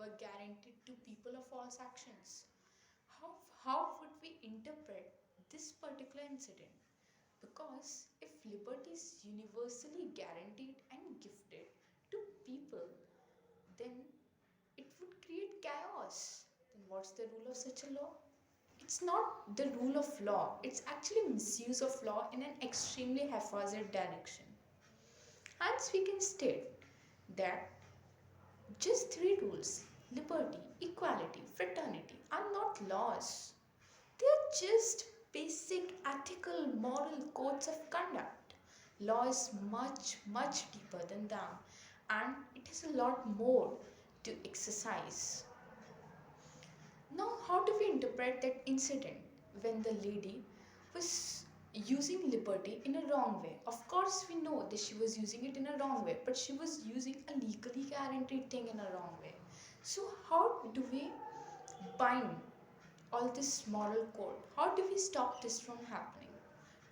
were guaranteed to people of false actions. How, how would we interpret this particular incident? Because if liberty is universally guaranteed and gifted to people, then it would create chaos. Then what's the rule of such a law? It's not the rule of law, it's actually misuse of law in an extremely haphazard direction. Hence, we can state that just three rules, liberty, equality, fraternity, are not laws. They are just basic ethical moral codes of conduct. Law is much, much deeper than them, and it is a lot more to exercise. Now, how do we interpret that incident when the lady was using liberty in a wrong way? Of course, we know that she was using it in a wrong way, but she was using a legally guaranteed thing in a wrong way. So, how do we bind all this moral code? How do we stop this from happening?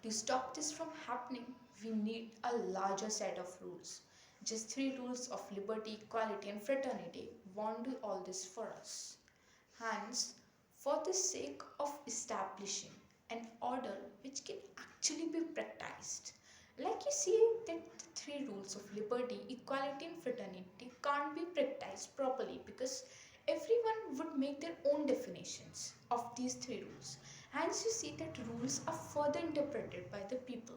To stop this from happening, we need a larger set of rules. Just three rules of liberty, equality, and fraternity won't do all this for us. Hence, for the sake of establishing an order which can actually be practiced, like you see that the three rules of liberty, equality, and fraternity can't be practiced properly because everyone would make their own definitions of these three rules. Hence, you see that rules are further interpreted by the people.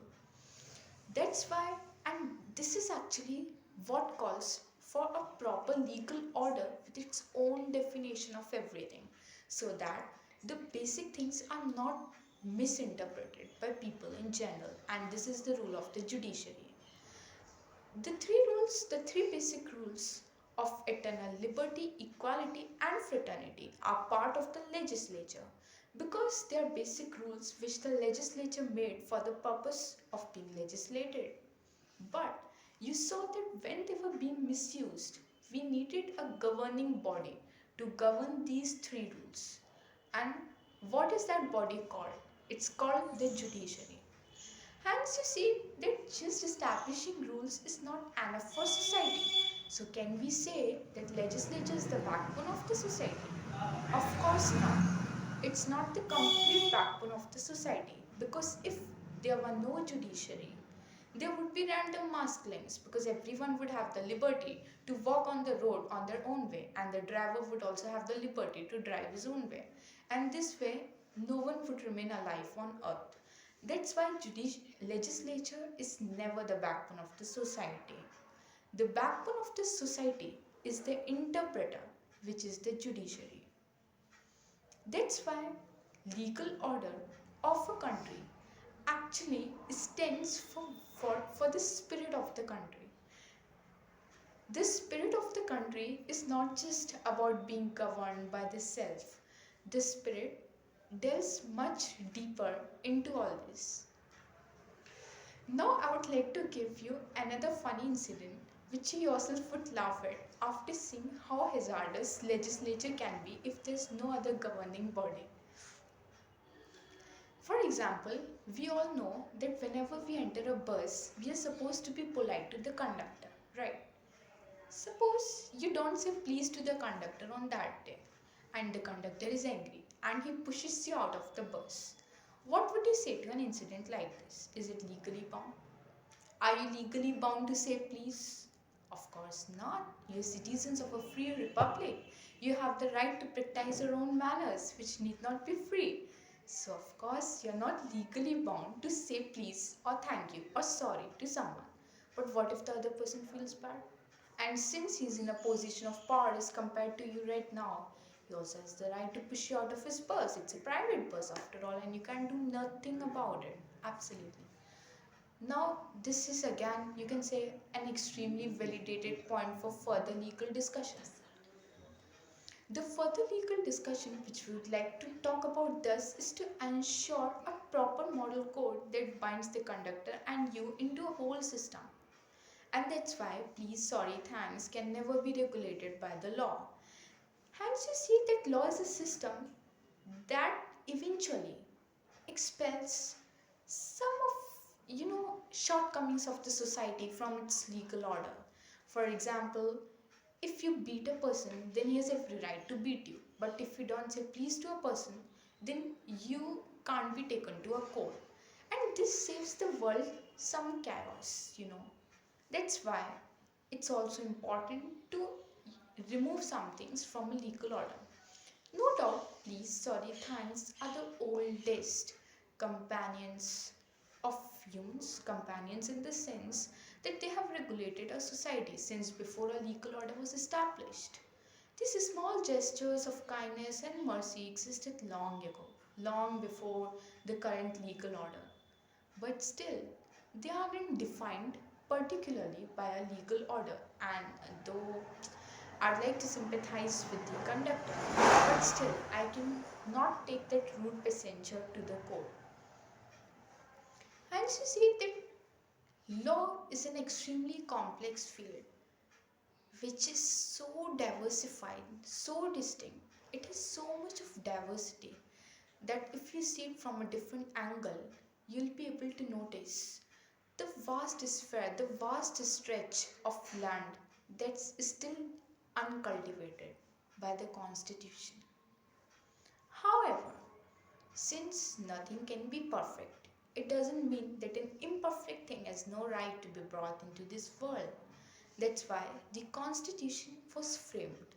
That's why, and this is actually what calls for a proper legal order with its own definition of everything, so that the basic things are not misinterpreted by people in general. And this is the rule of the judiciary. The three basic rules of eternal liberty, equality, and fraternity are part of the legislature because they are basic rules which the legislature made for the purpose of being legislated. But you saw that when they were being misused, we needed a governing body to govern these three rules. And what is that body called? It's called the judiciary. Hence, you see that just establishing rules is not enough for society. So, can we say that legislature is the backbone of the society? Of course not. It's not the complete backbone of the society because if there were no judiciary, there would be random mass killings because everyone would have the liberty to walk on the road on their own way, and the driver would also have the liberty to drive his own way. And this way, no one would remain alive on earth. That's why legislature is never the backbone of the society. The backbone of the society is the interpreter, which is the judiciary. That's why legal order of a country actually stands for the spirit of the country. The spirit of the country is not just about being governed by the self. The spirit delves much deeper into all this. Now I would like to give you another funny incident which you yourself would laugh at after seeing how hazardous legislature can be if there is no other governing body. For example, we all know that whenever we enter a bus, we are supposed to be polite to the conductor, right? Suppose you don't say please to the conductor on that day, and the conductor is angry and he pushes you out of the bus. What would you say to an incident like this? Is it legally bound? Are you legally bound to say please? Of course not. You're citizens of a free republic. You have the right to practice your own manners, which need not be free. So, of course, you're not legally bound to say please or thank you or sorry to someone. But what if the other person feels bad? And since he's in a position of power as compared to you right now, he also has the right to push you out of his bus. It's a private bus after all, and you can do nothing about it. Absolutely. Now, this is again, you can say, an extremely validated point for further legal discussions. The further legal discussion which we would like to talk about thus is to ensure a proper model code that binds the conductor and you into a whole system. And that's why please, sorry, thanks can never be regulated by the law. Hence, you see that law is a system that eventually expels some of shortcomings of the society from its legal order. For example, If you beat a person, then he has every right to beat you. But if you don't say please to a person, then you can't be taken to a court. And this saves the world some chaos. That's why it's also important to remove some things from a legal order. No doubt, please, sorry, thanks are the oldest companions of humans, companions in the sense that they have regulated our society since before a legal order was established. These small gestures of kindness and mercy existed long ago, long before the current legal order. But still, they aren't defined particularly by a legal order, and though I'd like to sympathize with the conductor, but still, I can not take that rude passenger to the court. And you see that law is an extremely complex field which is so diversified, so distinct. It has so much of diversity that if you see it from a different angle, you'll be able to notice the vast sphere, the vast stretch of land that's still uncultivated by the constitution. However, since nothing can be perfect, it doesn't mean that an imperfect thing has no right to be brought into this world. That's why the constitution was framed.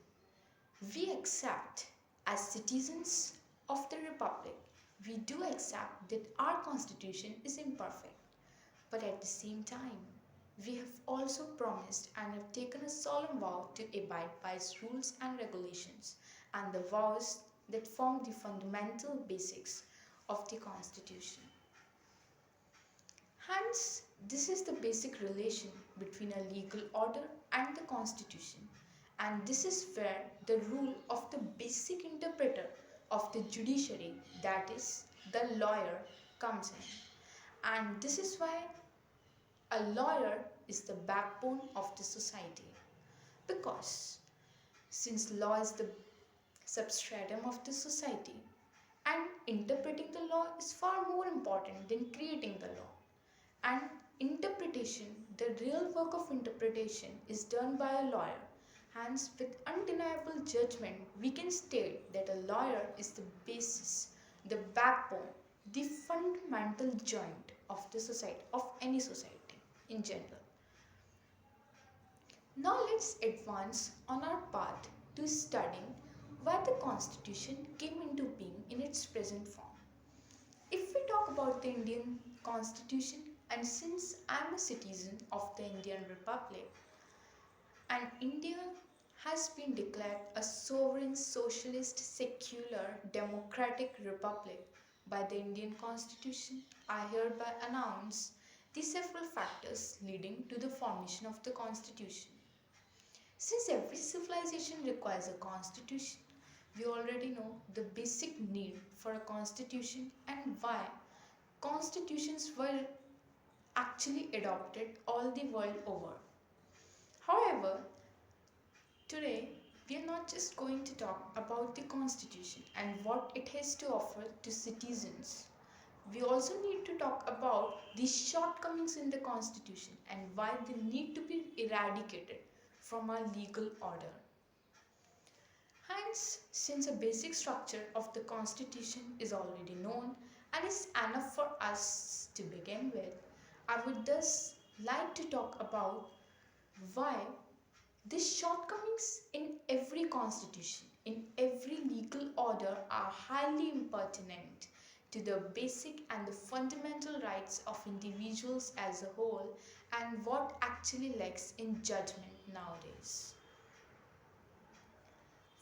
We accept, as citizens of the republic, we do accept that our constitution is imperfect. But at the same time, we have also promised and have taken a solemn vow to abide by its rules and regulations and the vows that form the fundamental basics of the Constitution. Hence, this is the basic relation between a legal order and the Constitution, and this is where the role of the basic interpreter of the judiciary, that is, the lawyer, comes in. And this is why a lawyer is the backbone of the society, because since law is the substratum of the society, and interpreting the law is far more important than creating the law. And interpretation, the real work of interpretation, is done by a lawyer. Hence, with undeniable judgment, we can state that a lawyer is the basis, the backbone, the fundamental joint of the society, of any society in general. Now let's advance on our path to studying why the Constitution came into being in its present form. If we talk about the Indian Constitution, and since I am a citizen of the Indian Republic, and India has been declared a sovereign, socialist, secular, democratic republic by the Indian Constitution, I hereby announce the several factors leading to the formation of the Constitution. Since every civilization requires a constitution, we already know the basic need for a constitution and why constitutions were actually adopted all the world over. However, today we are not just going to talk about the constitution and what it has to offer to citizens. We also need to talk about the shortcomings in the constitution and why they need to be eradicated from our legal order. Hence, since a basic structure of the constitution is already known and is enough for us to begin with, I would thus like to talk about why the shortcomings in every constitution, in every legal order, are highly impertinent to the basic and the fundamental rights of individuals as a whole, and what actually lacks in judgment nowadays.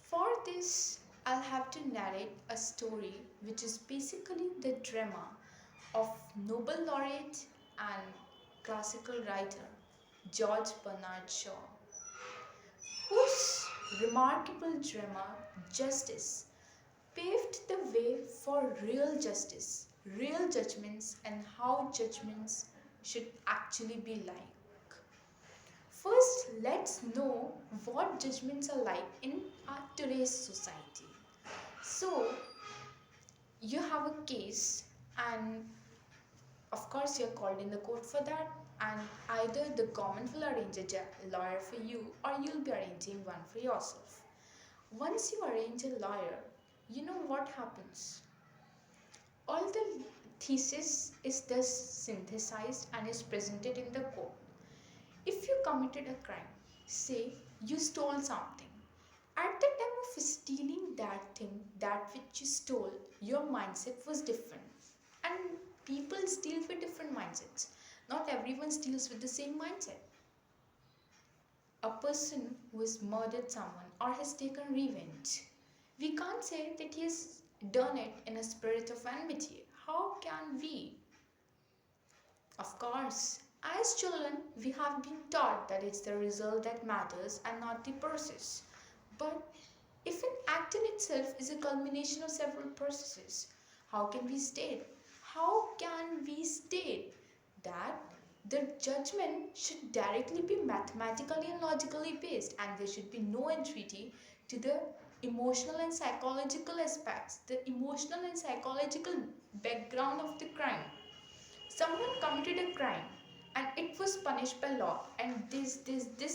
For this, I'll have to narrate a story which is basically the drama of Nobel laureate and classical writer George Bernard Shaw, whose remarkable drama Justice paved the way for real justice, real judgments, and how judgments should actually be like. First, let's know what judgments are like in our today's society. So, you have a case, and of course, you're called in the court for that, And either the government will arrange a lawyer for you or you'll be arranging one for yourself. Once you arrange a lawyer, you know what happens? All the thesis is thus synthesized and is presented in the court. If you committed a crime, say you stole something, at the time of stealing that thing, that which you stole, your mindset was different. And people steal with different mindsets. Not everyone steals with the same mindset. A person who has murdered someone or has taken revenge, we can't say that he has done it in a spirit of enmity. How can we? Of course, as children, we have been taught that it's the result that matters and not the process. But if an act in itself is a culmination of several processes, how can we state? How can we state that the judgment should directly be mathematically and logically based and there should be no entreaty to the emotional and psychological aspects, the emotional and psychological background of the crime? Someone committed a crime and it was punished by law, and this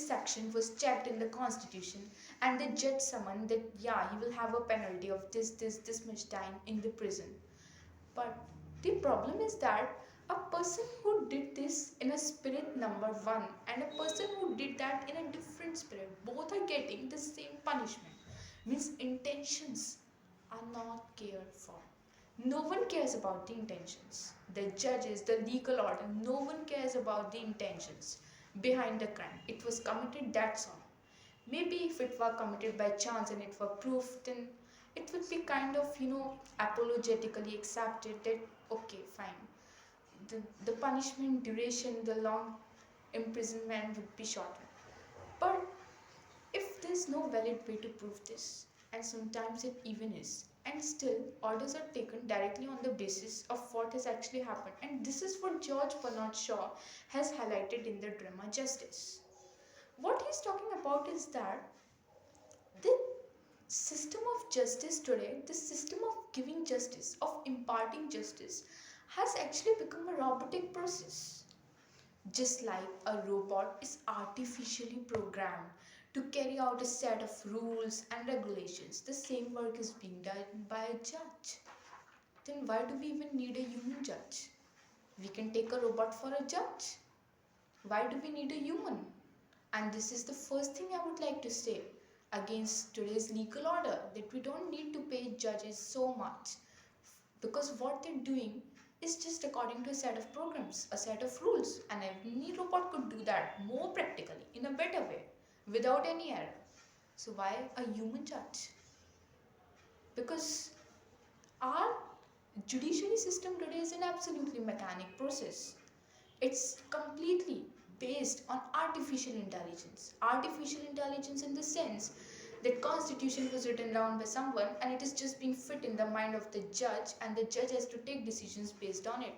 section was checked in the constitution, and the judge summoned that yeah, he will have a penalty of this much time in the prison. But the problem is that a person who did this in a spirit number one and a person who did that in a different spirit, both are getting the same punishment. Means intentions are not cared for. No one cares about the intentions. The judges, the legal order, no one cares about the intentions behind the crime. It was committed, that's all. Maybe if it were committed by chance and it were proved, then it would be kind of, apologetically accepted that okay, fine. The punishment duration, the long imprisonment would be shortened. But if there's no valid way to prove this, and sometimes it even is, and still orders are taken directly on the basis of what has actually happened, and this is what George Bernard Shaw has highlighted in the drama Justice. What he's talking about is that the system of justice today, the system of giving justice, of imparting justice, has actually become a robotic process. Just like a robot is artificially programmed to carry out a set of rules and regulations, the same work is being done by a judge. Then why do we even need a human judge? We can take a robot for a judge. Why do we need a human? And this is the first thing I would like to say against today's legal order, that we don't need to pay judges so much, because what they're doing is just according to a set of programs, a set of rules, and any robot could do that more practically, in a better way, without any error. So why a human judge? Because our judiciary system today is an absolutely mechanic process. It's completely based on artificial intelligence. Artificial intelligence in the sense that constitution was written down by someone and it is just being fit in the mind of the judge, and the judge has to take decisions based on it.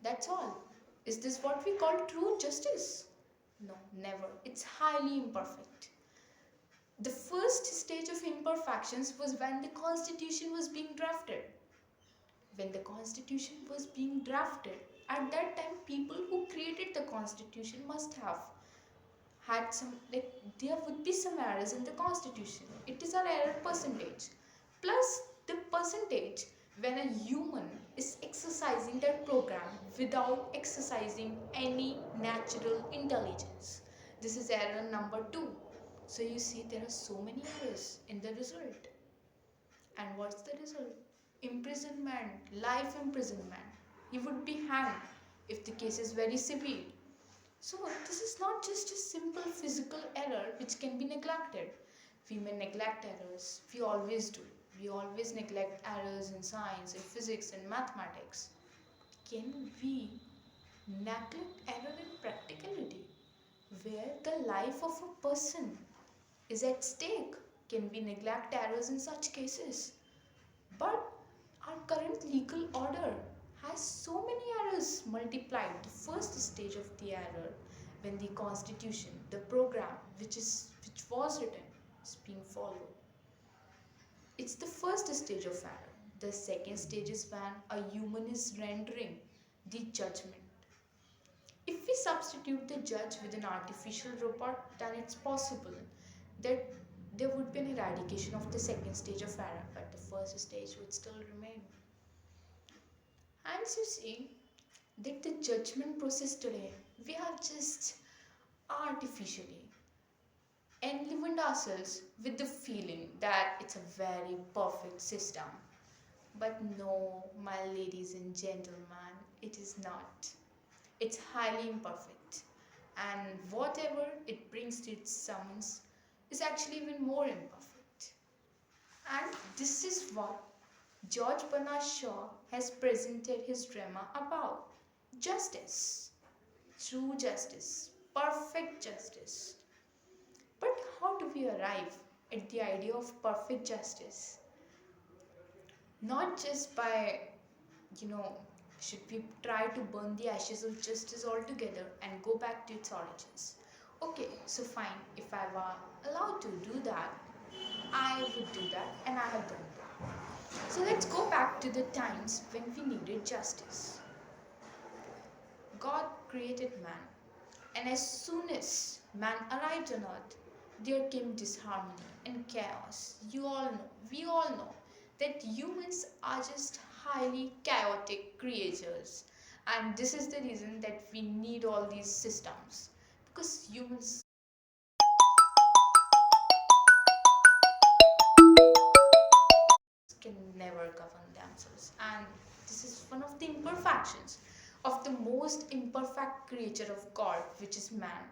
That's all. Is this what we call true justice? No, never. It's highly imperfect. The first stage of imperfections was when the constitution was being drafted. When the constitution was being drafted, at that time people who created the constitution must have had some, like, there would be some errors in the constitution. It is an error percentage plus the percentage when a human is exercising that program without exercising any natural intelligence. This is error number 2. So you see, there are so many errors in the result. And what's the result? Imprisonment, life imprisonment. He would be hanged if the case is very severe. So this is not just a simple physical error which can be neglected. We may neglect errors. We always do. We always neglect errors in science, in physics, in mathematics. Can we neglect error in practicality, where the life of a person is at stake? Can we neglect errors in such cases? But our current legal order has so many errors multiplied. The first stage of the error, when the constitution, the program which was written, is being followed. It's the first stage of error. The second stage is when a human is rendering the judgment. If we substitute the judge with an artificial robot, then it's possible that there would be an eradication of the second stage of error, but the first stage would still remain. And you see that the judgment process today, we have just artificially enlivened ourselves with the feeling that it's a very perfect system. But no, my ladies and gentlemen, it is not. It's highly imperfect. And whatever it brings to its summons is actually even more imperfect. And this is what George Bernard Shaw has presented his drama about justice, true justice, perfect justice. But how do we arrive at the idea of perfect justice? Not just by, you know, should we try to burn the ashes of justice altogether and go back to its origins? Okay, so fine, if I were allowed to do that, I would do that and I have done that. So let's go back to the times when we needed justice. God created man, and as soon as man arrived on earth, there came disharmony and chaos. You all know, we all know that humans are just highly chaotic creatures, and this is the reason that we need all these systems because humans can never govern themselves, and this is one of the imperfections of the most imperfect creature of God, which is man.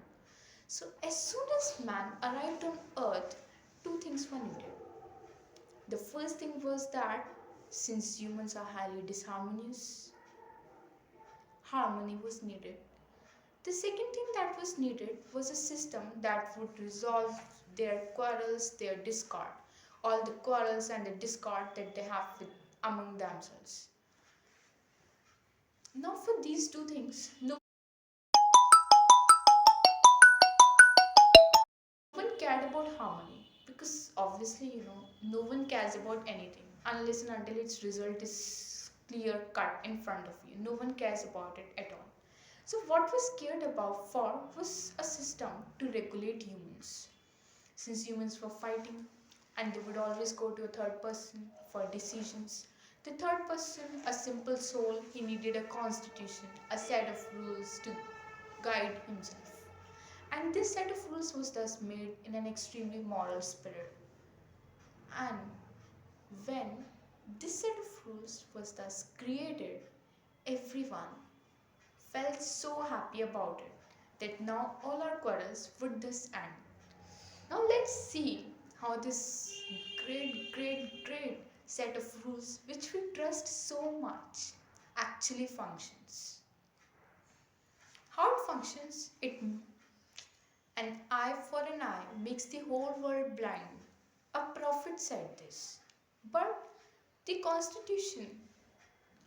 So, as soon as man arrived on earth, two things were needed. The first thing was that since humans are highly disharmonious, harmony was needed. The second thing that was needed was a system that would resolve their quarrels, their discord, all the quarrels and the discord that they have with, among themselves. Now, for these two things, no one cared about harmony because obviously, no one cares about anything unless and until its result is clear cut in front of you. No one cares about it at all. So, what was cared about for was a system to regulate humans. Since humans were fighting and they would always go to a third person for decisions, the third person, a simple soul, he needed a constitution, a set of rules to guide himself. And this set of rules was thus made in an extremely moral spirit. And when this set of rules was thus created, everyone felt so happy about it that now all our quarrels would thus end. Now let's see how this great set of rules which we trust so much actually functions. How it functions, an eye for an eye makes the whole world blind. A prophet said this. But the constitution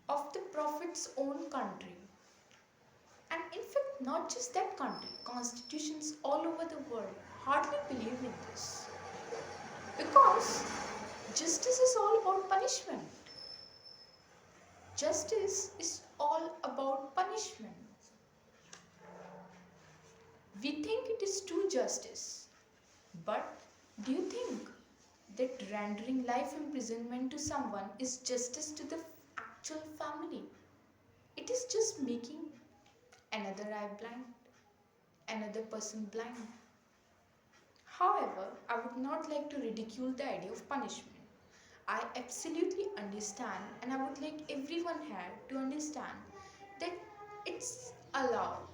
of the prophet's own country, and in fact, not just that country, constitutions all over the world hardly believe in this. Because justice is all about punishment. Justice is all about punishment. We think it is true justice. But do you think that rendering life imprisonment to someone is justice to the actual family? It is just making another eye blind, another person blind. However, I would not like to ridicule the idea of punishment. I absolutely understand, and I would like everyone here to understand that it's allowed.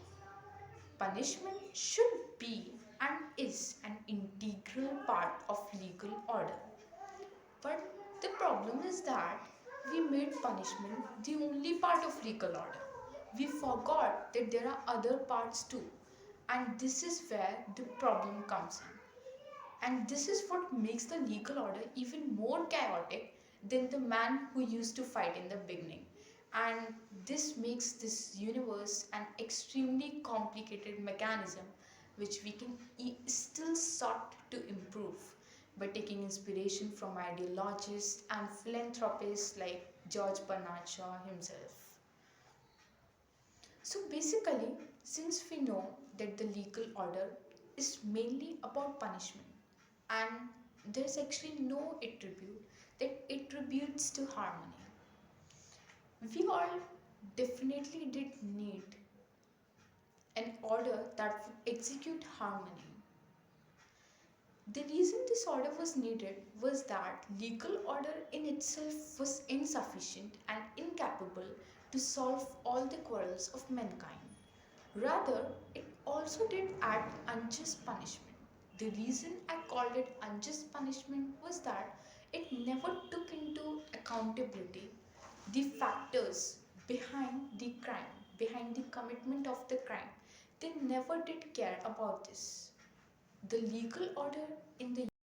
Punishment should be and is an integral part of legal order. But the problem is that we made punishment the only part of legal order. We forgot that there are other parts too. And this is where the problem comes in. And this is what makes the legal order even more chaotic than the man who used to fight in the beginning. And this makes this universe an extremely complicated mechanism which we can still sought to improve by taking inspiration from ideologists and philanthropists like George Bernard Shaw himself. So basically, since we know that the legal order is mainly about punishment, and there's actually no attribute that attributes to harmony, we all definitely did need an order that would execute harmony. The reason this order was needed was that legal order in itself was insufficient and incapable to solve all the quarrels of mankind. Rather, it also did add unjust punishment. The reason I called it unjust punishment was that it never took into accountability the factors behind the crime, behind the commitment of the crime. They never did care about this. The legal order in the